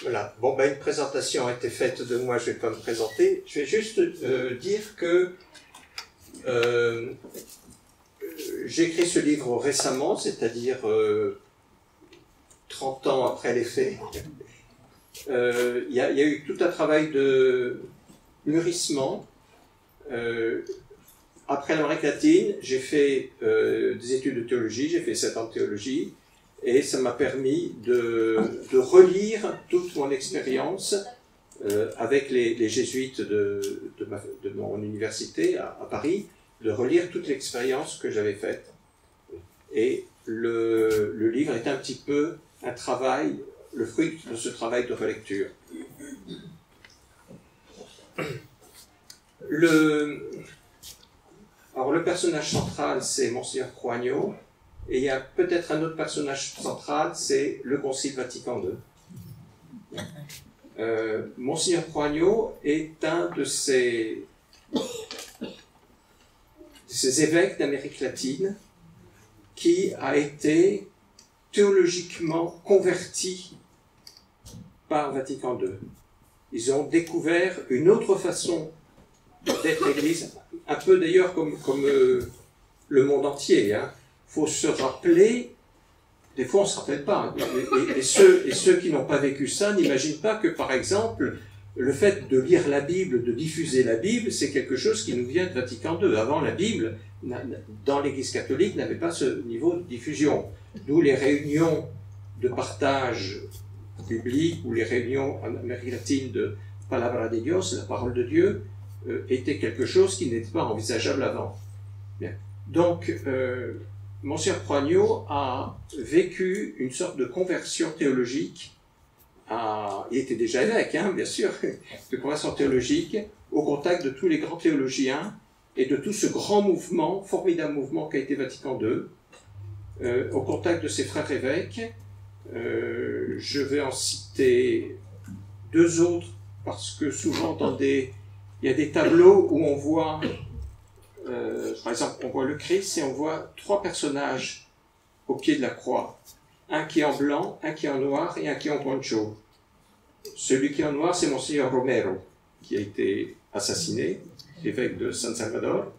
Voilà. Bon, ben, une présentation a été faite de moi, je ne vais pas me présenter. Je vais juste dire que j'ai écrit ce livre récemment, c'est-à-dire 30 ans après les faits. Il y a eu tout un travail de mûrissement. Après l'Amérique latine, j'ai fait des études de théologie, j'ai fait 7 ans de théologie, et ça m'a permis de relire toute mon expérience avec les jésuites de mon université à Paris, de relire toute l'expérience que j'avais faite. Et le livre est un petit peu un travail, le fruit de ce travail de relecture. Alors le personnage central, c'est Monseigneur Croagno, et il y a peut-être un autre personnage central, c'est le Concile Vatican II. Monseigneur Croagno est un de ces évêques d'Amérique latine qui a été théologiquement converti par Vatican II. Ils ont découvert une autre façon d'être l'Église, un peu d'ailleurs comme le monde entier. Faut se rappeler, des fois on ne se rappelle pas, et ceux qui n'ont pas vécu ça n'imaginent pas que, par exemple, le fait de lire la Bible, de diffuser la Bible, c'est quelque chose qui nous vient de Vatican II. Avant, la Bible, dans l'Église catholique, n'avait pas ce niveau de diffusion. D'où les réunions de partage biblique, ou les réunions en Amérique latine de Palabra de Dios, la parole de Dieu, était quelque chose qui n'était pas envisageable avant. Bien. Donc, Monseigneur Croagno a vécu une sorte de conversion théologique. Il était déjà évêque, bien sûr, de conversion théologique, au contact de tous les grands théologiens et de tout ce grand mouvement, formidable mouvement qu'a été Vatican II, au contact de ses frères évêques. Je vais en citer 2 autres, parce que souvent il y a des tableaux où on voit, par exemple, on voit le Christ et on voit 3 personnages au pied de la croix. Un qui est en blanc, un qui est en noir et un qui est en poncho. Celui qui est en noir, c'est Monseigneur Romero, qui a été assassiné, évêque de San Salvador.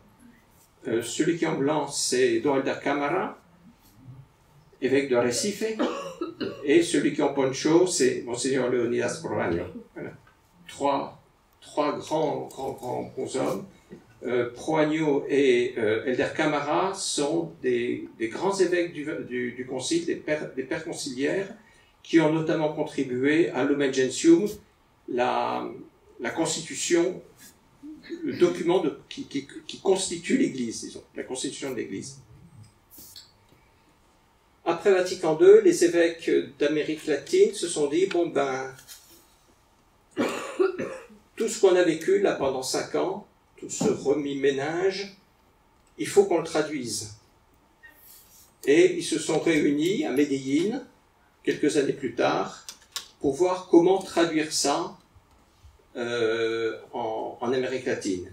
Celui qui est en blanc, c'est Don Alder Camara, évêque de Recife. Et celui qui est en poncho, c'est Monseigneur Leonidas Proagno. Voilà. Trois grands bons hommes. Proagno et Elder Camara sont des grands évêques du concile, des pères conciliaires, qui ont notamment contribué à Lumen Gentium, la constitution, le document qui constitue l'Église, disons, la constitution de l'Église. Après Vatican II, les évêques d'Amérique latine se sont dit, bon ben, tout ce qu'on a vécu là pendant 5 ans, tout ce remis-ménage, il faut qu'on le traduise. Et ils se sont réunis à Medellín, quelques années plus tard, pour voir comment traduire ça en Amérique latine.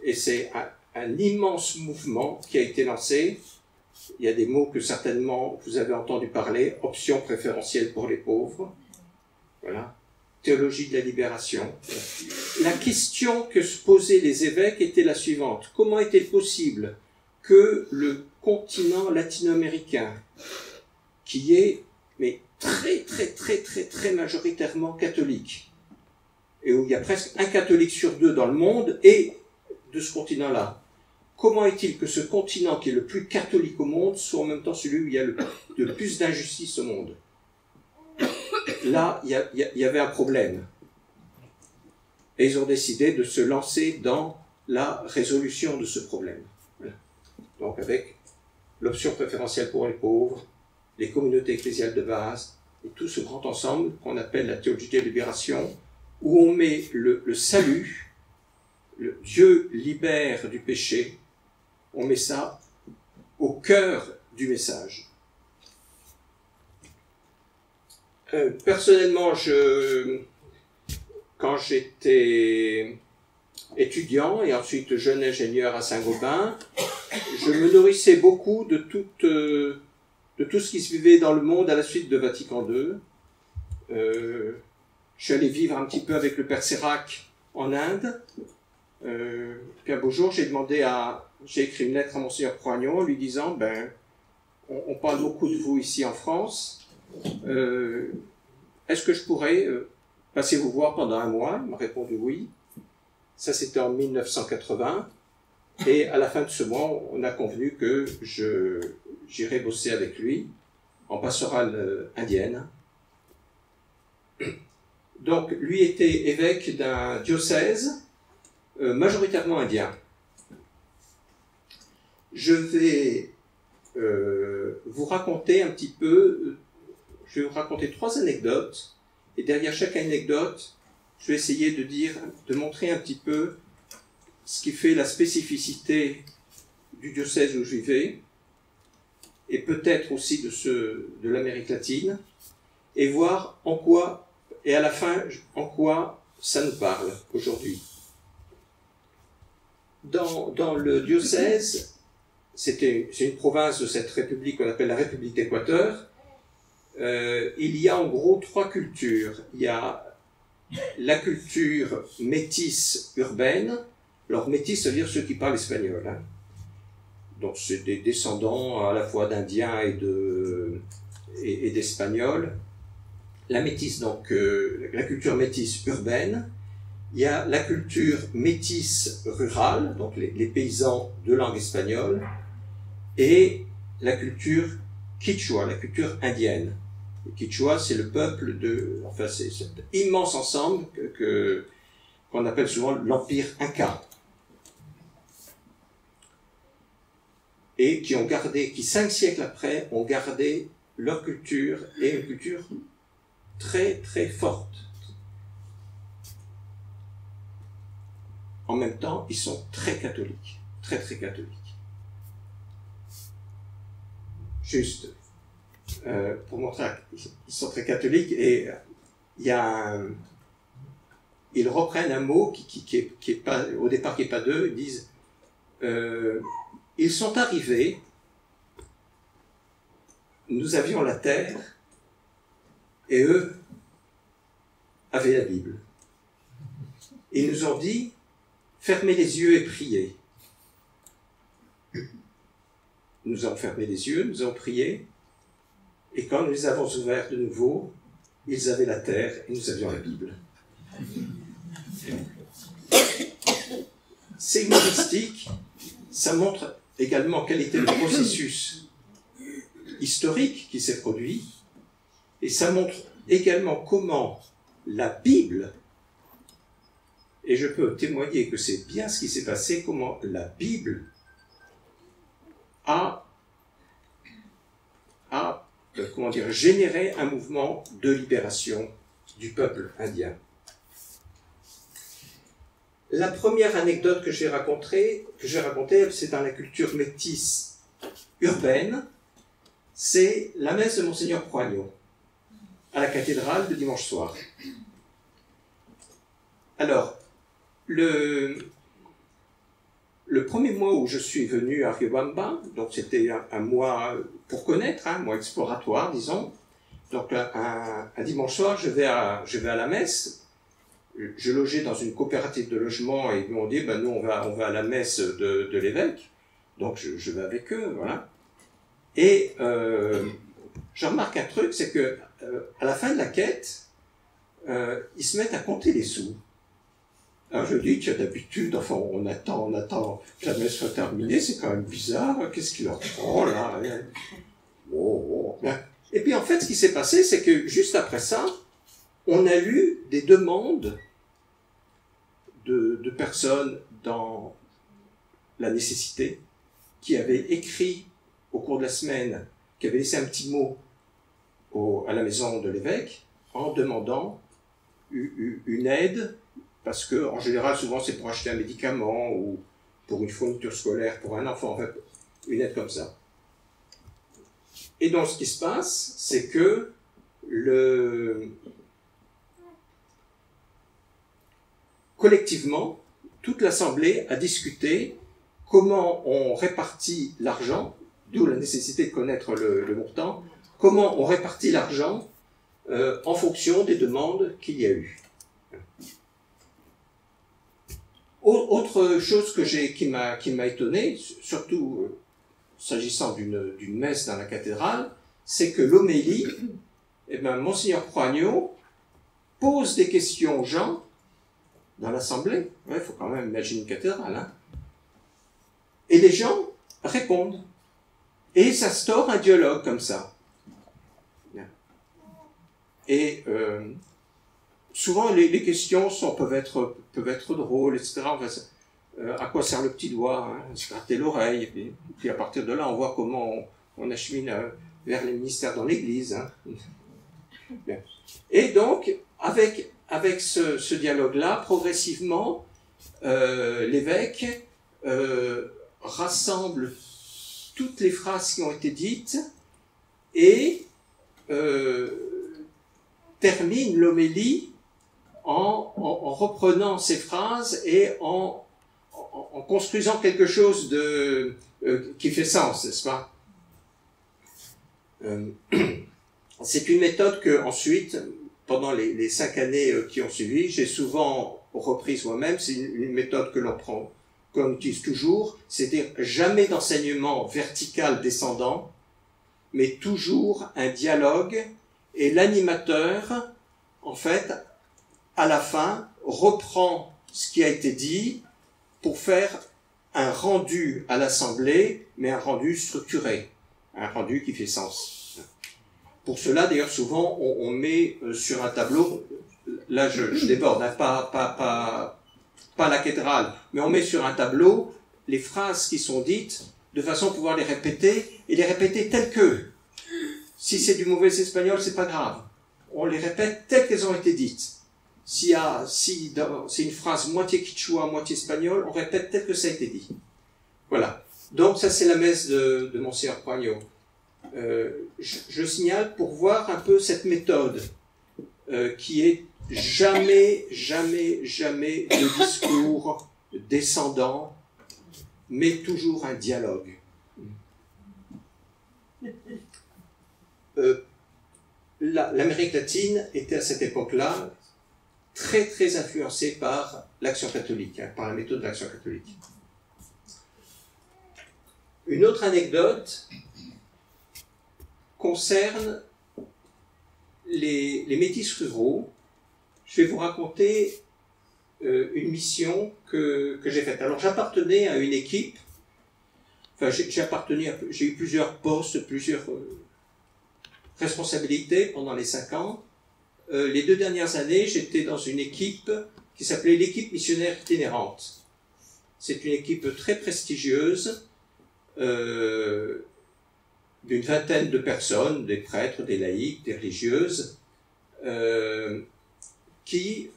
Et c'est un immense mouvement qui a été lancé. Il y a des mots que certainement vous avez entendu parler, option préférentielle pour les pauvres. Voilà. Théologie de la libération. La question que se posaient les évêques était la suivante. Comment était-il possible que le continent latino-américain, qui est très majoritairement catholique, et où il y a presque un catholique sur 2 dans le monde, et de ce continent-là, comment est-il que ce continent qui est le plus catholique au monde soit en même temps celui où il y a le plus d'injustice au monde? Là, il y avait un problème. Et ils ont décidé de se lancer dans la résolution de ce problème. Voilà. Donc avec l'option préférentielle pour les pauvres, les communautés ecclésiales de base, et tout ce grand ensemble qu'on appelle la théologie de la libération, où on met le salut, le Dieu libère du péché, on met ça au cœur du message. Personnellement, quand j'étais étudiant et ensuite jeune ingénieur à Saint-Gobain, je me nourrissais beaucoup de tout ce qui se vivait dans le monde à la suite de Vatican II. je suis allé vivre un petit peu avec le père Sérac en Inde. Puis un beau jour, j'ai écrit une lettre à Monseigneur Proagnon, lui disant, on parle beaucoup de vous ici en France. Est-ce que je pourrais passer vous voir pendant un mois? Il m'a répondu oui. Ça, c'était en 1980. Et à la fin de ce mois, on a convenu que j'irais bosser avec lui en pastorale indienne. Donc, lui était évêque d'un diocèse majoritairement indien. Je vais vous raconter un petit peu, je vais vous raconter 3 anecdotes, et derrière chaque anecdote, je vais essayer de montrer un petit peu ce qui fait la spécificité du diocèse où je vivais, et peut-être aussi de l'Amérique latine, et voir en quoi, et à la fin, en quoi ça nous parle aujourd'hui. Dans le diocèse, c'est une province de cette république qu'on appelle la République d'Équateur, il y a en gros 3 cultures. Il y a la culture métisse urbaine. Alors métis, ça veut dire ceux qui parlent espagnol. Hein. Donc c'est des descendants à la fois d'Indiens et d'Espagnols. La métisse, donc la culture métisse urbaine. Il y a la culture métisse rurale, donc les paysans de langue espagnole, et la culture quichua, la culture indienne. Le quichua, c'est le peuple enfin c'est cet immense ensemble qu'on appelle souvent l'Empire Inca. Et qui 5 siècles après, ont gardé leur culture, et une culture très très forte. En même temps, ils sont très catholiques, très très catholiques. Juste pour montrer qu'ils sont très catholiques, et ils reprennent un mot qui est pas, au départ qui n'est pas d'eux, ils disent ils sont arrivés, nous avions la terre, et eux avaient la Bible. Ils nous ont dit, fermez les yeux et priez. Nous avons fermé les yeux, nous avons prié, et quand nous les avons ouverts de nouveau, ils avaient la terre et nous avions la Bible. C'est humoristique, ça montre également quel était le processus historique qui s'est produit, et ça montre également comment la Bible, et je peux témoigner que c'est bien ce qui s'est passé, comment la Bible a généré un mouvement de libération du peuple indien. La première anecdote que j'ai racontée, c'est dans la culture métisse urbaine, c'est la messe de Monseigneur Proagnon, à la cathédrale le dimanche soir. Alors, le premier mois où je suis venu à Riobamba, donc c'était un mois pour connaître, un mois exploratoire, disons. Donc un dimanche soir, je vais à la messe. Je logeais dans une coopérative de logement et ils m'ont dit, nous on va à la messe de l'évêque. Donc je vais avec eux, voilà. Et je remarque un truc, c'est que à la fin de la quête, ils se mettent à compter les sous. Alors je dis, tiens, d'habitude, enfin, on attend que la messe soit terminée, c'est quand même bizarre, qu'est-ce qu'il leur prend, là? Et puis en fait, ce qui s'est passé, c'est que juste après ça, on a eu des demandes de personnes dans la nécessité, qui avaient écrit au cours de la semaine, qui avaient laissé un petit mot à la maison de l'évêque, en demandant une aide, parce que, en général, souvent, c'est pour acheter un médicament ou pour une fourniture scolaire pour un enfant, enfin, une aide comme ça. Et donc, ce qui se passe, c'est que collectivement, toute l'Assemblée a discuté comment on répartit l'argent, d'où la nécessité de connaître le montant, comment on répartit l'argent en fonction des demandes qu'il y a eu. Autre chose qui m'a étonné, surtout s'agissant d'une messe dans la cathédrale, c'est que l'homélie, Monseigneur Croignot pose des questions aux gens dans l'assemblée. Il faut quand même imaginer une cathédrale. Hein. Et les gens répondent. Et ça instaure un dialogue comme ça. Et souvent, les questions peuvent être drôles, etc. Enfin, à quoi sert le petit doigt, hein, se gratter l'oreille, et puis à partir de là, on voit comment on achemine vers les ministères dans l'Église. Hein. Et donc, avec ce dialogue-là, progressivement, l'évêque rassemble toutes les phrases qui ont été dites et termine l'homélie en reprenant ces phrases et en construisant quelque chose qui fait sens, n'est-ce pas? C'est une méthode que ensuite, pendant les 5 années qui ont suivi, j'ai souvent reprise moi-même. C'est une méthode que l'on prend, qu'on utilise toujours, c'est-à-dire jamais d'enseignement vertical descendant, mais toujours un dialogue, et l'animateur, en fait, à la fin, reprend ce qui a été dit pour faire un rendu à l'Assemblée, mais un rendu structuré, un rendu qui fait sens. Pour cela, d'ailleurs, souvent, on met sur un tableau, là je déborde, hein, pas la cathédrale, mais on met sur un tableau les phrases qui sont dites de façon à pouvoir les répéter, et les répéter telles que. Si c'est du mauvais espagnol, c'est pas grave. On les répète telles qu'elles ont été dites. Si c'est une phrase moitié quichua, moitié espagnol, on répète tel que ça a été dit. Voilà. Donc ça c'est la messe de Monseigneur Croignot. Je signale pour voir un peu cette méthode qui est jamais de discours descendant, mais toujours un dialogue. L'Amérique latine était à cette époque-là très influencée par l'Action catholique, hein, par la méthode de l'Action catholique. Une autre anecdote concerne les métis ruraux. Je vais vous raconter une mission que j'ai faite. Alors j'appartenais à une équipe, enfin j'ai eu plusieurs postes, plusieurs responsabilités pendant les 5 ans. Les 2 dernières années, j'étais dans une équipe qui s'appelait l'équipe missionnaire itinérante. C'est une équipe très prestigieuse, d'une vingtaine de personnes, des prêtres, des laïcs, des religieuses, qui,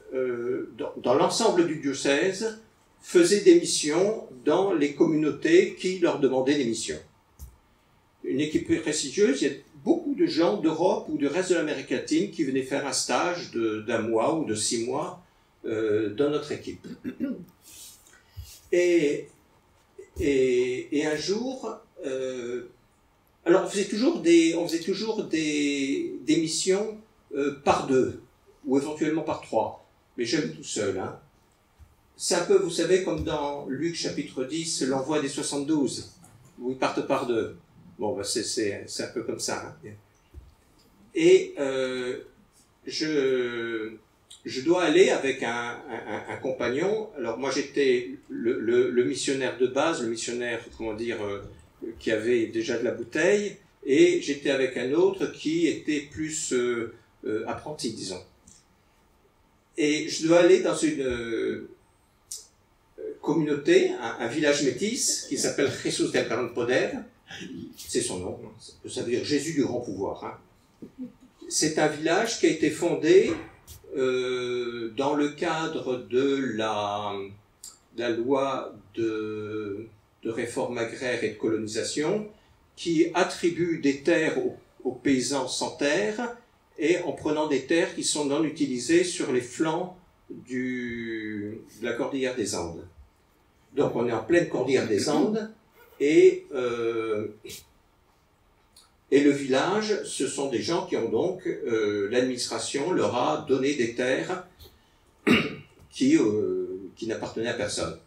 dans l'ensemble du diocèse, faisaient des missions dans les communautés qui leur demandaient des missions. Une équipe très prestigieuse, il y a beaucoup de gens d'Europe ou du reste de l'Amérique latine qui venaient faire un stage d'1 mois ou de 6 mois dans notre équipe. Et un jour, alors on faisait toujours des missions par 2 ou éventuellement par 3, mais jamais tout seul. Hein. C'est un peu, vous savez, comme dans Luc chapitre 10, l'envoi des 72, où ils partent par 2. Bon, ben c'est un peu comme ça. Hein. Et je dois aller avec un compagnon. Alors moi j'étais le missionnaire de base, le missionnaire, comment dire, qui avait déjà de la bouteille, et j'étais avec un autre qui était plus apprenti, disons. Et je dois aller dans une communauté, un village métis, qui s'appelle Jesus del Gran Poder. C'est son nom, ça veut dire Jésus du grand pouvoir. Hein. C'est un village qui a été fondé dans le cadre de la loi de réforme agraire et de colonisation, qui attribue des terres aux paysans sans terre, et en prenant des terres qui sont non utilisées sur les flancs de la cordillère des Andes. Donc on est en pleine cordillère des Andes, et Et le village, ce sont des gens qui ont donc, l'administration leur a donné des terres qui n'appartenaient à personne.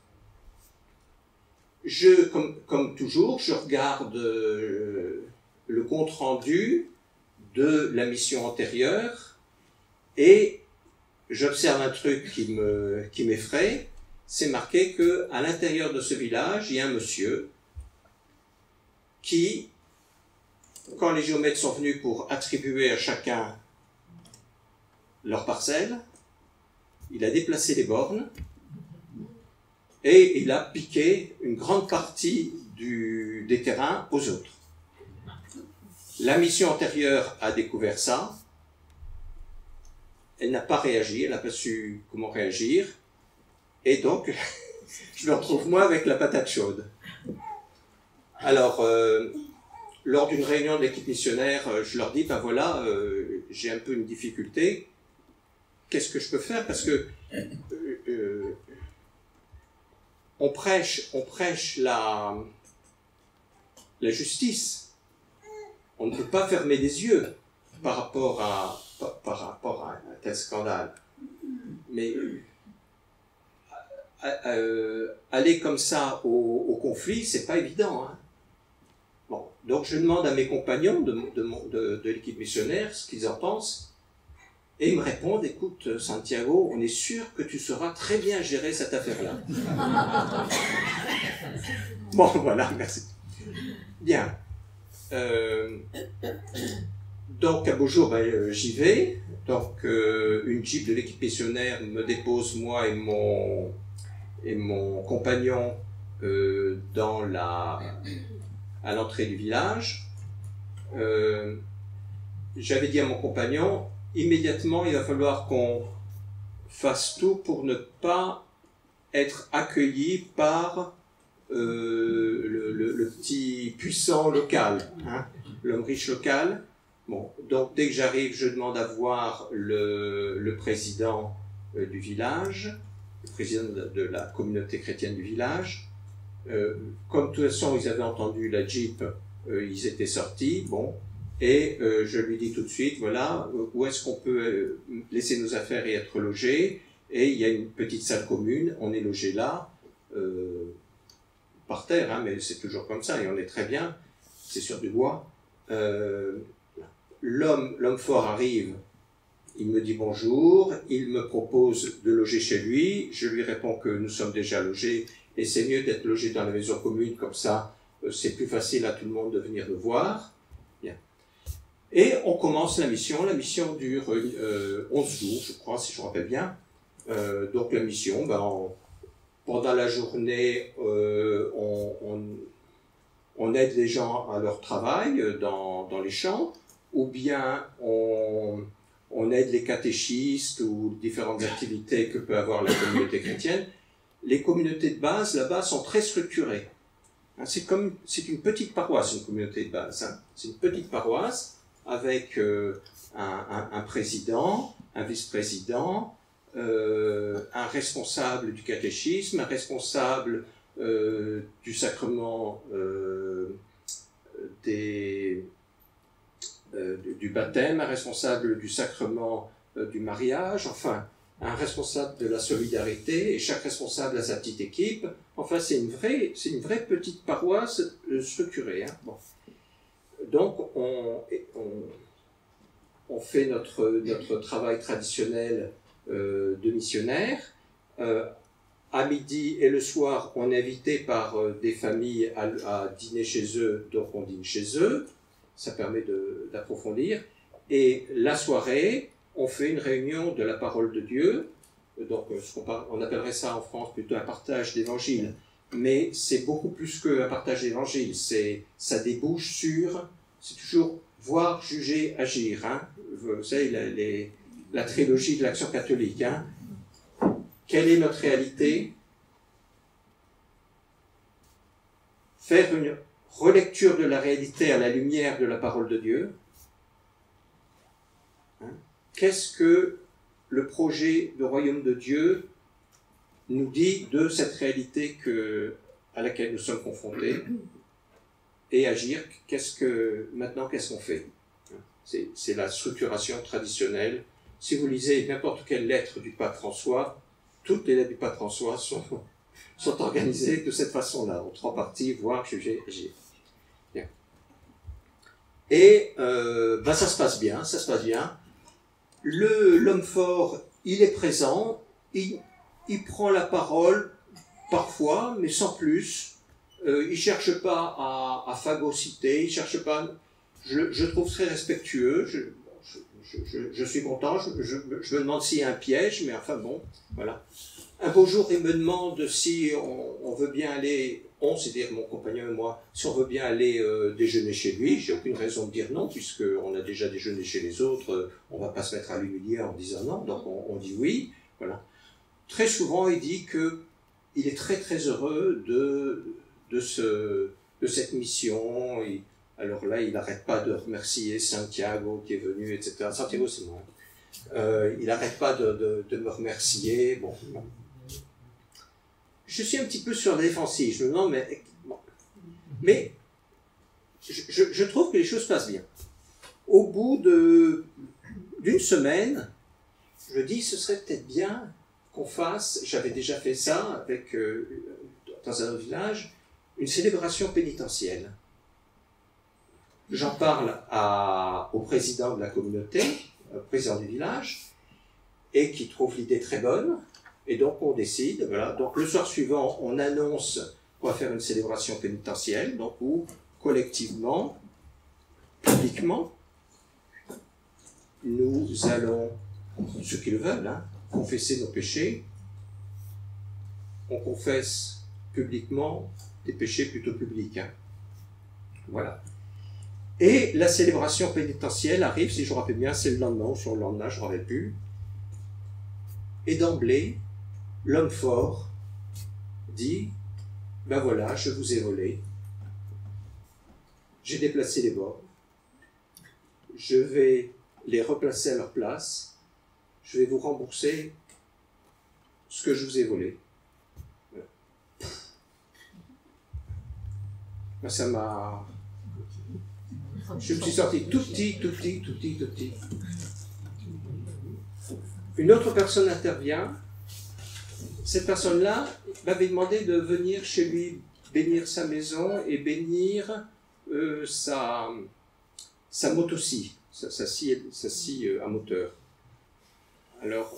Comme toujours, je regarde le compte-rendu de la mission antérieure et j'observe un truc qui m'effraie. C'est marqué que à l'intérieur de ce village, il y a un monsieur qui, quand les géomètres sont venus pour attribuer à chacun leur parcelle, il a déplacé les bornes et il a piqué une grande partie des terrains aux autres. La mission antérieure a découvert ça. Elle n'a pas réagi, elle n'a pas su comment réagir. Et donc, je me retrouve moi avec la patate chaude. Alors, lors d'une réunion de l'équipe missionnaire, je leur dis, ben voilà, j'ai un peu une difficulté. Qu'est-ce que je peux faire? Parce que on prêche la justice. On ne peut pas fermer les yeux par rapport à un tel scandale. Mais aller comme ça au conflit, c'est pas évident. Hein. Bon, donc je demande à mes compagnons de l'équipe missionnaire ce qu'ils en pensent. Et ils me répondent, écoute Santiago, on est sûr que tu sauras très bien gérer cette affaire-là. Bon, voilà, merci. Bien. Donc, à Beaujour, j'y vais. Donc, une jeep de l'équipe missionnaire me dépose, moi et mon compagnon, à l'entrée du village. J'avais dit à mon compagnon, immédiatement, il va falloir qu'on fasse tout pour ne pas être accueilli par le petit puissant local, hein, l'homme riche local. Bon, donc dès que j'arrive, je demande à voir le président du village, le président de la communauté chrétienne du village. Comme de toute façon, ils avaient entendu la Jeep, ils étaient sortis, bon. Et je lui dis tout de suite, voilà, où est-ce qu'on peut laisser nos affaires et être logés? Et il y a une petite salle commune, on est logé là, par terre, hein, mais c'est toujours comme ça, et on est très bien, c'est sur du bois. L'homme fort arrive, il me dit bonjour, il me propose de loger chez lui, je lui réponds que nous sommes déjà logés, et c'est mieux d'être logé dans la maison commune, comme ça, c'est plus facile à tout le monde de venir nous voir. Et on commence la mission dure 11 jours, je crois, si je me rappelle bien. Donc la mission, pendant la journée, on aide les gens à leur travail dans les champs, ou bien on aide les catéchistes ou différentes activités que peut avoir la communauté chrétienne. Les communautés de base, là-bas, sont très structurées. Hein, c'est une petite paroisse, une communauté de base. Hein. C'est une petite paroisse, avec un président, un vice-président, un responsable du catéchisme, un responsable du sacrement du baptême, un responsable du sacrement du mariage, enfin, un responsable de la solidarité, et chaque responsable a sa petite équipe. Enfin, c'est une vraie petite paroisse structurée. Hein. Bon. Donc, on fait notre travail traditionnel de missionnaire. À midi et le soir, on est invité par des familles à dîner chez eux, donc on dîne chez eux. Ça permet d'approfondir. Et la soirée, on fait une réunion de la parole de Dieu. Donc, on appellerait ça en France plutôt un partage d'évangile. Mais c'est beaucoup plus qu'un partage d'évangile. Ça débouche sur... C'est toujours voir, juger, agir. Hein. Vous savez, la trilogie de l'Action catholique. Hein. Quelle est notre réalité? Faire une relecture de la réalité à la lumière de la parole de Dieu. Hein. Qu'est-ce que le projet de royaume de Dieu nous dit de cette réalité à laquelle nous sommes confrontés? et agir. Maintenant, qu'est-ce qu'on fait? C'est la structuration traditionnelle. Si vous lisez n'importe quelle lettre du pape François, toutes les lettres du pape François sont organisées de cette façon-là, en 3 parties, voir, juger, agir. Bien. Et ça se passe bien, ça se passe bien. L'homme fort, il est présent, il prend la parole parfois, mais sans plus. Il cherche pas à phagocyter, il cherche pas. Je trouve très respectueux. Je suis content. Je me demande s'il y a un piège, mais enfin bon, voilà. Un beau jour, il me demande si on veut bien aller, c'est-à-dire mon compagnon et moi, si on veut bien aller déjeuner chez lui. J'ai aucune raison de dire non, puisqu'on a déjà déjeuné chez les autres. On va pas se mettre à l'humilier en disant non, donc on dit oui. Voilà. Très souvent, il dit que il est très très heureux de cette mission. Alors là, il n'arrête pas de remercier Santiago qui est venu, etc. Santiago, c'est moi. Il n'arrête pas de me remercier. Bon. Je suis un petit peu sur la défensive. Je me demande, mais... Bon. Mais je trouve que les choses passent bien. Au bout d'une semaine, je dis, ce serait peut-être bien qu'on fasse, j'avais déjà fait ça avec, dans un autre village, une célébration pénitentielle. J'en parle au président de la communauté, au président du village, et qui trouve l'idée très bonne, et donc on décide, voilà. Donc le soir suivant, on annonce qu'on va faire une célébration pénitentielle, donc où collectivement, publiquement, nous allons, ceux qui le veulent, hein, confesser nos péchés. On confesse publiquement des péchés plutôt publics. Hein. Voilà. Et la célébration pénitentielle arrive, si je me rappelle bien, c'est le lendemain ou sur le lendemain, je ne me rappelle plus. Et d'emblée, l'homme fort dit, ben voilà, je vous ai volé, j'ai déplacé les bords, je vais les replacer à leur place, je vais vous rembourser ce que je vous ai volé. Ben, ça m'a... Je me suis sorti tout petit. Une autre personne intervient. Cette personne-là m'avait demandé de venir chez lui bénir sa maison et bénir sa moto-scie, sa scie à moteur. Alors,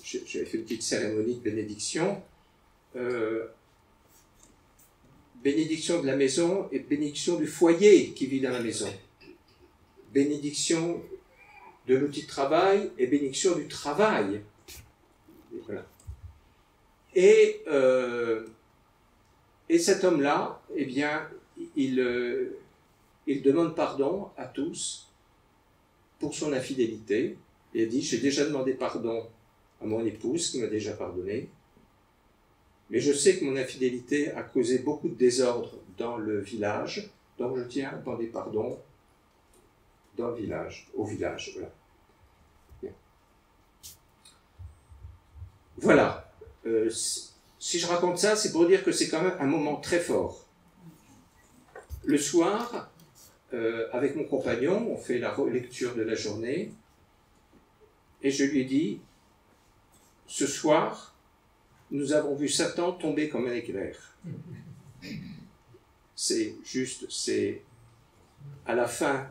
j'avais fait une petite cérémonie de bénédiction. Bénédiction de la maison et bénédiction du foyer qui vit dans la maison. Bénédiction de l'outil de travail et bénédiction du travail. Et voilà. Et cet homme-là, eh bien, il demande pardon à tous pour son infidélité. Il dit, j'ai déjà demandé pardon à mon épouse qui m'a déjà pardonné. Mais je sais que mon infidélité a causé beaucoup de désordre dans le village, donc je tiens à demander pardon dans le village, au village. Voilà. Bien. Voilà. Si je raconte ça, c'est pour dire que c'est quand même un moment très fort. Le soir, avec mon compagnon, on fait la lecture de la journée, et je lui ai dit, ce soir, nous avons vu Satan tomber comme un éclair. C'est juste, c'est à la fin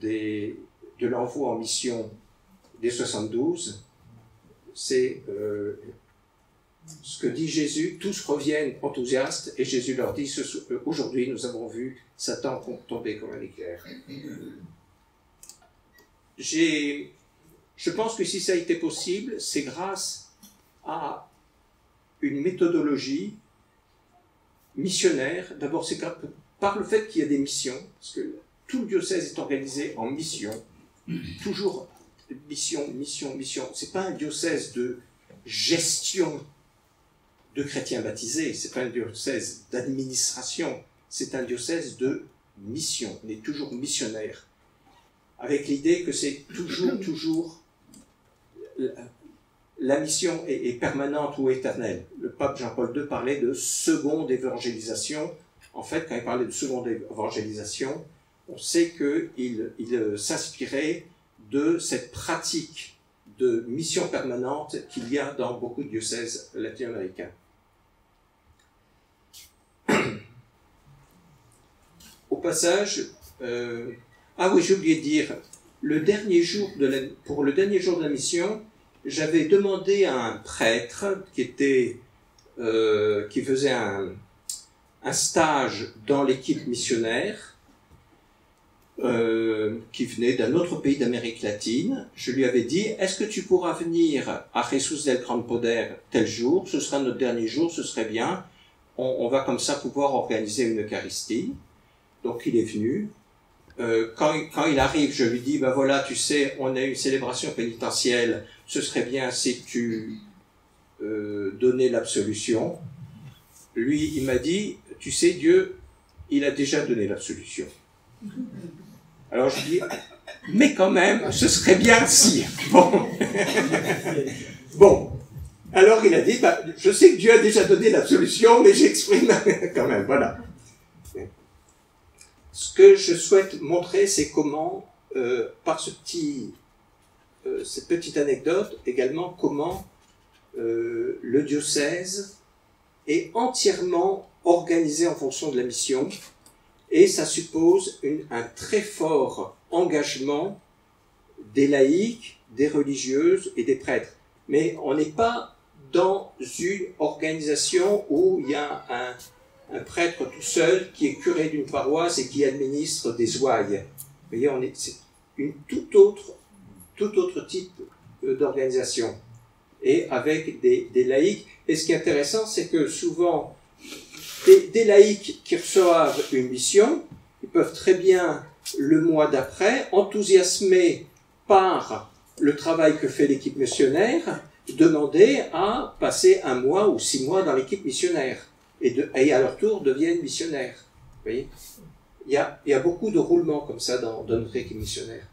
de l'envoi en mission des 72, c'est ce que dit Jésus, tous reviennent enthousiastes, et Jésus leur dit, aujourd'hui nous avons vu Satan tomber comme un éclair. Je pense que si ça a été possible, c'est grâce à une méthodologie missionnaire. D'abord, c'est par le fait qu'il y a des missions, parce que tout le diocèse est organisé en missions, toujours mission. C'est pas un diocèse de gestion de chrétiens baptisés, c'est pas un diocèse d'administration, c'est un diocèse de mission. On est toujours missionnaire, avec l'idée que c'est toujours la mission est permanente ou éternelle. Le pape Jean-Paul II parlait de seconde évangélisation en fait, quand il parlait de seconde évangélisation, on sait qu'il s'inspirait de cette pratique de mission permanente qu'il y a dans beaucoup de diocèses latino-américains. Au passage, ah oui, j'ai oublié de dire, pour le dernier jour de la mission, j'avais demandé à un prêtre qui faisait un stage dans l'équipe missionnaire, qui venait d'un autre pays d'Amérique latine. Je lui avais dit, est-ce que tu pourras venir à Jesus del Gran Poder tel jour? Ce sera notre dernier jour, ce serait bien. On va comme ça pouvoir organiser une Eucharistie. Donc il est venu. Quand il arrive, je lui dis, ben voilà, tu sais, on a une célébration pénitentielle, ce serait bien si tu donnais l'absolution. Lui, il m'a dit, tu sais, Dieu, il a déjà donné l'absolution. Alors je dis, mais quand même, ce serait bien si. Bon. Bon. Alors il a dit, bah, je sais que Dieu a déjà donné l'absolution, mais j'exprime quand même, voilà. Ce que je souhaite montrer, c'est comment, par cette petite anecdote, également comment le diocèse est entièrement organisé en fonction de la mission, et ça suppose un très fort engagement des laïcs, des religieuses et des prêtres. Mais on n'est pas dans une organisation où il y a un prêtre tout seul qui est curé d'une paroisse et qui administre des ouailles. Vous voyez, c'est une tout autre type d'organisation. Et avec des laïcs. Et ce qui est intéressant, c'est que souvent, des laïcs qui reçoivent une mission, ils peuvent très bien, le mois d'après, enthousiasmés par le travail que fait l'équipe missionnaire, demander à passer 1 mois ou 6 mois dans l'équipe missionnaire. Et à leur tour deviennent missionnaires. Vous voyez, il y a beaucoup de roulements comme ça dans notre équipe missionnaire.